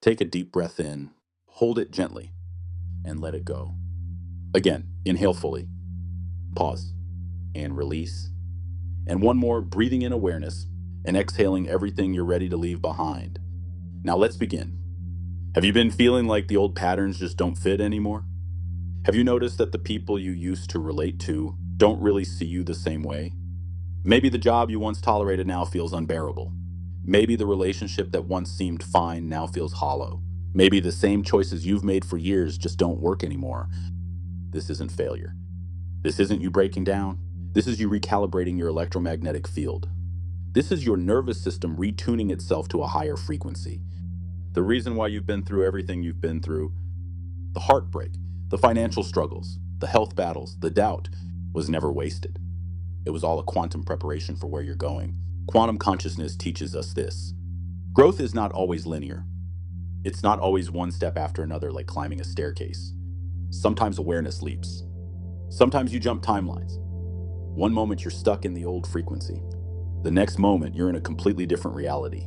Take a deep breath in, hold it gently, and let it go. Again, inhale fully, pause, and release. And one more, breathing in awareness and exhaling everything you're ready to leave behind. Now let's begin. Have you been feeling like the old patterns just don't fit anymore? Have you noticed that the people you used to relate to don't really see you the same way? Maybe the job you once tolerated now feels unbearable. Maybe the relationship that once seemed fine now feels hollow. Maybe the same choices you've made for years just don't work anymore. This isn't failure. This isn't you breaking down. This is you recalibrating your electromagnetic field. This is your nervous system retuning itself to a higher frequency. The reason why you've been through everything you've been through, the heartbreak, the financial struggles, the health battles, the doubt, was never wasted. It was all a quantum preparation for where you're going. Quantum consciousness teaches us this. Growth is not always linear. It's not always one step after another like climbing a staircase. Sometimes awareness leaps. Sometimes you jump timelines. One moment you're stuck in the old frequency. The next moment you're in a completely different reality.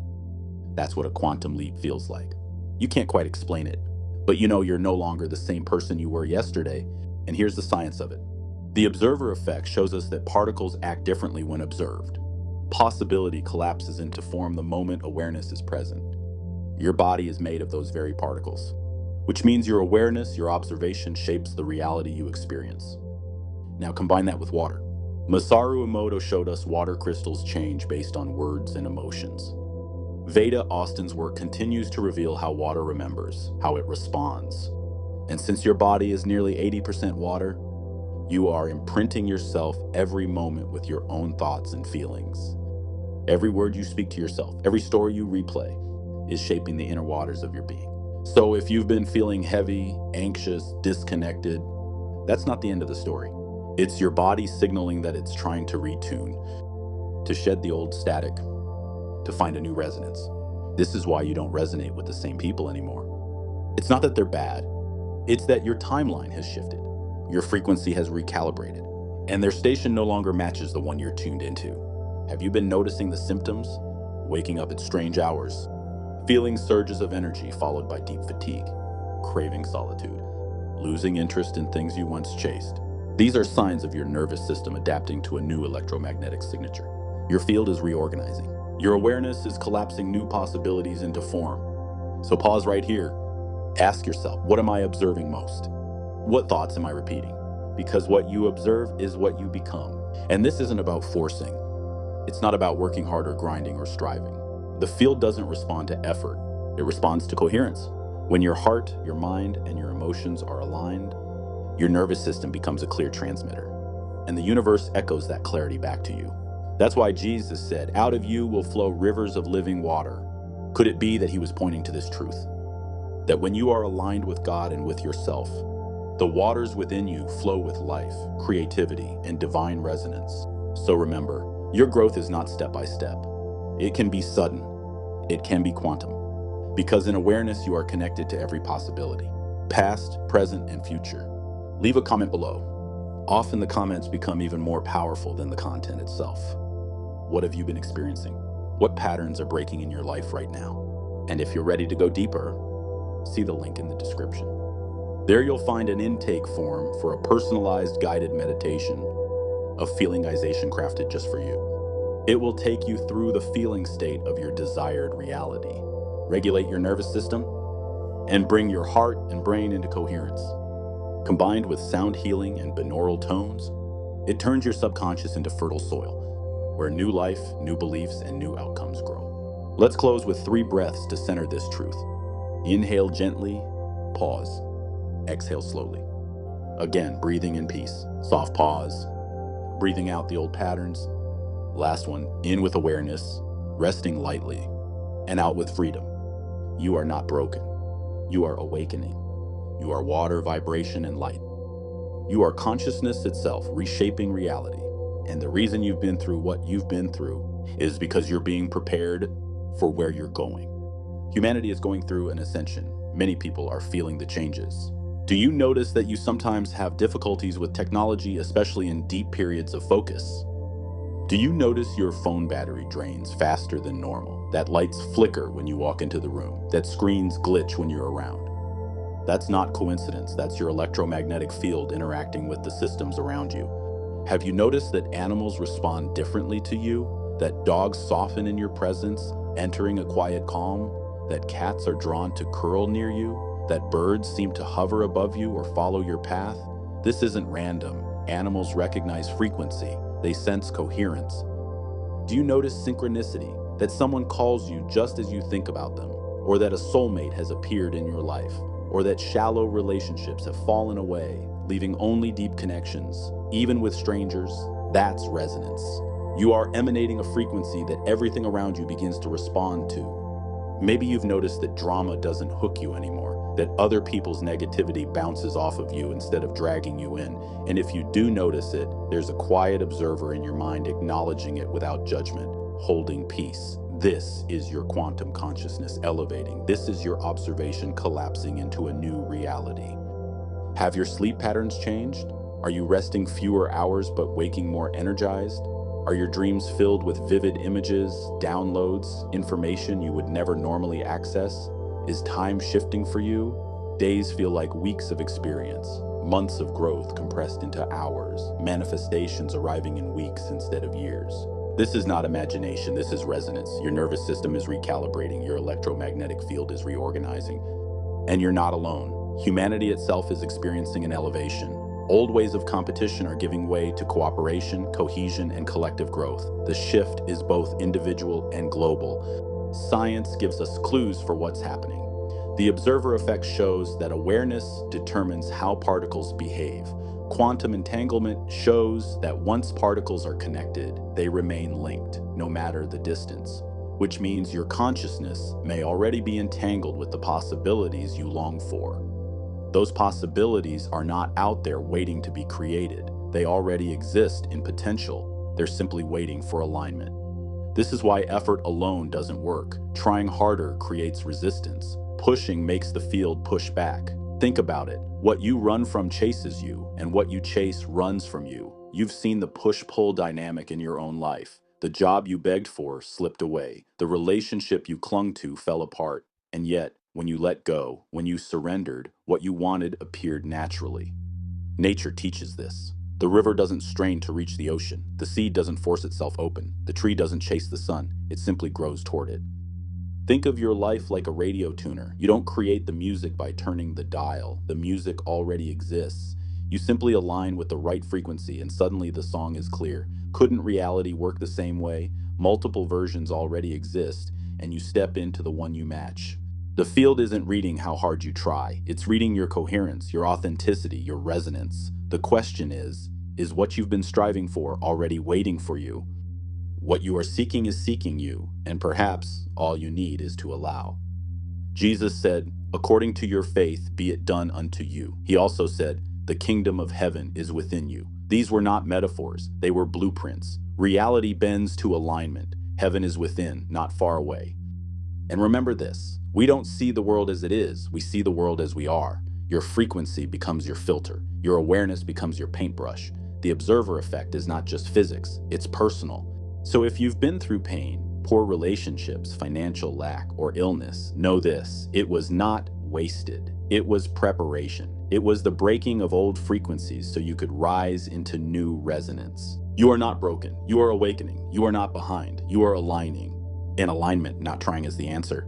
That's what a quantum leap feels like. You can't quite explain it, but you know you're no longer the same person you were yesterday, and here's the science of it. The observer effect shows us that particles act differently when observed. Possibility collapses into form the moment awareness is present. Your body is made of those very particles, which means your awareness, your observation shapes the reality you experience. Now combine that with water. Masaru Emoto showed us water crystals change based on words and emotions. Veda Austin's work continues to reveal how water remembers, how it responds. And since your body is nearly 80% water, you are imprinting yourself every moment with your own thoughts and feelings. Every word you speak to yourself, every story you replay, is shaping the inner waters of your being. So if you've been feeling heavy, anxious, disconnected, that's not the end of the story. It's your body signaling that it's trying to retune, to shed the old static, to find a new resonance. This is why you don't resonate with the same people anymore. It's not that they're bad, it's that your timeline has shifted. Your frequency has recalibrated, and their station no longer matches the one you're tuned into. Have you been noticing the symptoms? Waking up at strange hours, feeling surges of energy followed by deep fatigue, craving solitude, losing interest in things you once chased. These are signs of your nervous system adapting to a new electromagnetic signature. Your field is reorganizing. Your awareness is collapsing new possibilities into form. So pause right here. Ask yourself, what am I observing most? What thoughts am I repeating? Because what you observe is what you become. And this isn't about forcing. It's not about working hard or grinding or striving. The field doesn't respond to effort. It responds to coherence. When your heart, your mind, and your emotions are aligned, your nervous system becomes a clear transmitter. And the universe echoes that clarity back to you. That's why Jesus said, "Out of you will flow rivers of living water." Could it be that he was pointing to this truth? That when you are aligned with God and with yourself, the waters within you flow with life, creativity, and divine resonance. So remember, your growth is not step by step. It can be sudden. It can be quantum. Because in awareness, you are connected to every possibility, past, present, and future. Leave a comment below. Often the comments become even more powerful than the content itself. What have you been experiencing? What patterns are breaking in your life right now? And if you're ready to go deeper, see the link in the description. There you'll find an intake form for a personalized guided meditation of feelingization crafted just for you. It will take you through the feeling state of your desired reality, regulate your nervous system, and bring your heart and brain into coherence. Combined with sound healing and binaural tones, it turns your subconscious into fertile soil, where new life, new beliefs, and new outcomes grow. Let's close with 3 breaths to center this truth. Inhale gently, pause, exhale slowly. Again, breathing in peace, soft pause, breathing out the old patterns. Last one, in with awareness, resting lightly, and out with freedom. You are not broken. You are awakening. You are water, vibration, and light. You are consciousness itself, reshaping reality. And the reason you've been through what you've been through is because you're being prepared for where you're going. Humanity is going through an ascension. Many people are feeling the changes. Do you notice that you sometimes have difficulties with technology, especially in deep periods of focus? Do you notice your phone battery drains faster than normal? that lights flicker when you walk into the room, that screens glitch when you're around. That's not coincidence, that's your electromagnetic field interacting with the systems around you. Have you noticed that animals respond differently to you? That dogs soften in your presence, entering a quiet calm? That cats are drawn to curl near you? That birds seem to hover above you or follow your path? This isn't random. Animals recognize frequency. They sense coherence. Do you notice synchronicity? That someone calls you just as you think about them, or that a soulmate has appeared in your life, or that shallow relationships have fallen away, leaving only deep connections, even with strangers? That's resonance. You are emanating a frequency that everything around you begins to respond to. Maybe you've noticed that drama doesn't hook you anymore, that other people's negativity bounces off of you instead of dragging you in. And if you do notice it, there's a quiet observer in your mind acknowledging it without judgment, holding peace. This is your quantum consciousness elevating. This is your observation collapsing into a new reality. Have your sleep patterns changed? Are you resting fewer hours but waking more energized? Are your dreams filled with vivid images, downloads, information you would never normally access? Is time shifting for you? Days feel like weeks of experience, months of growth compressed into hours, manifestations arriving in weeks instead of years. This is not imagination, this is resonance. Your nervous system is recalibrating, your electromagnetic field is reorganizing. And you're not alone. Humanity itself is experiencing an elevation. Old ways of competition are giving way to cooperation, cohesion, and collective growth. The shift is both individual and global. Science gives us clues for what's happening. The observer effect shows that awareness determines how particles behave. Quantum entanglement shows that once particles are connected, they remain linked, no matter the distance, which means your consciousness may already be entangled with the possibilities you long for. Those possibilities are not out there waiting to be created. They already exist in potential. They're simply waiting for alignment. This is why effort alone doesn't work. Trying harder creates resistance. Pushing makes the field push back. Think about it. What you run from chases you, and what you chase runs from you. You've seen the push-pull dynamic in your own life. The job you begged for slipped away. The relationship you clung to fell apart. And yet, when you let go, when you surrendered, what you wanted appeared naturally. Nature teaches this. The river doesn't strain to reach the ocean. The seed doesn't force itself open. The tree doesn't chase the sun. It simply grows toward it. Think of your life like a radio tuner. You don't create the music by turning the dial. The music already exists. You simply align with the right frequency and suddenly the song is clear. Couldn't reality work the same way? Multiple versions already exist, and you step into the one you match. The field isn't reading how hard you try. It's reading your coherence, your authenticity, your resonance. The question is what you've been striving for already waiting for you? What you are seeking is seeking you, and perhaps all you need is to allow. Jesus said, "According to your faith, be it done unto you." He also said, "The kingdom of heaven is within you." These were not metaphors, they were blueprints. Reality bends to alignment. Heaven is within, not far away. And remember this, we don't see the world as it is, we see the world as we are. Your frequency becomes your filter. Your awareness becomes your paintbrush. The observer effect is not just physics, it's personal. So if you've been through pain, poor relationships, financial lack, or illness, know this, it was not wasted. It was preparation. It was the breaking of old frequencies so you could rise into new resonance. You are not broken. You are awakening. You are not behind. You are aligning. And alignment, not trying, is the answer.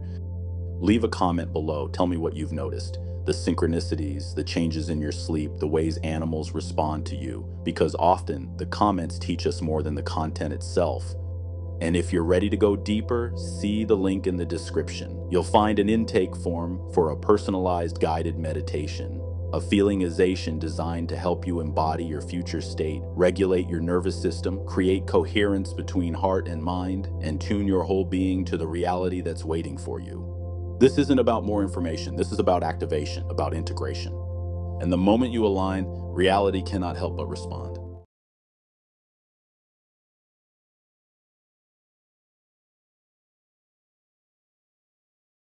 Leave a comment below. Tell me what you've noticed. The synchronicities, the changes in your sleep, the ways animals respond to you. Because often, the comments teach us more than the content itself. And if you're ready to go deeper, see the link in the description. You'll find an intake form for a personalized guided meditation, a feelingization designed to help you embody your future state, regulate your nervous system, create coherence between heart and mind, and tune your whole being to the reality that's waiting for you. This isn't about more information. This is about activation, about integration. And the moment you align, reality cannot help but respond.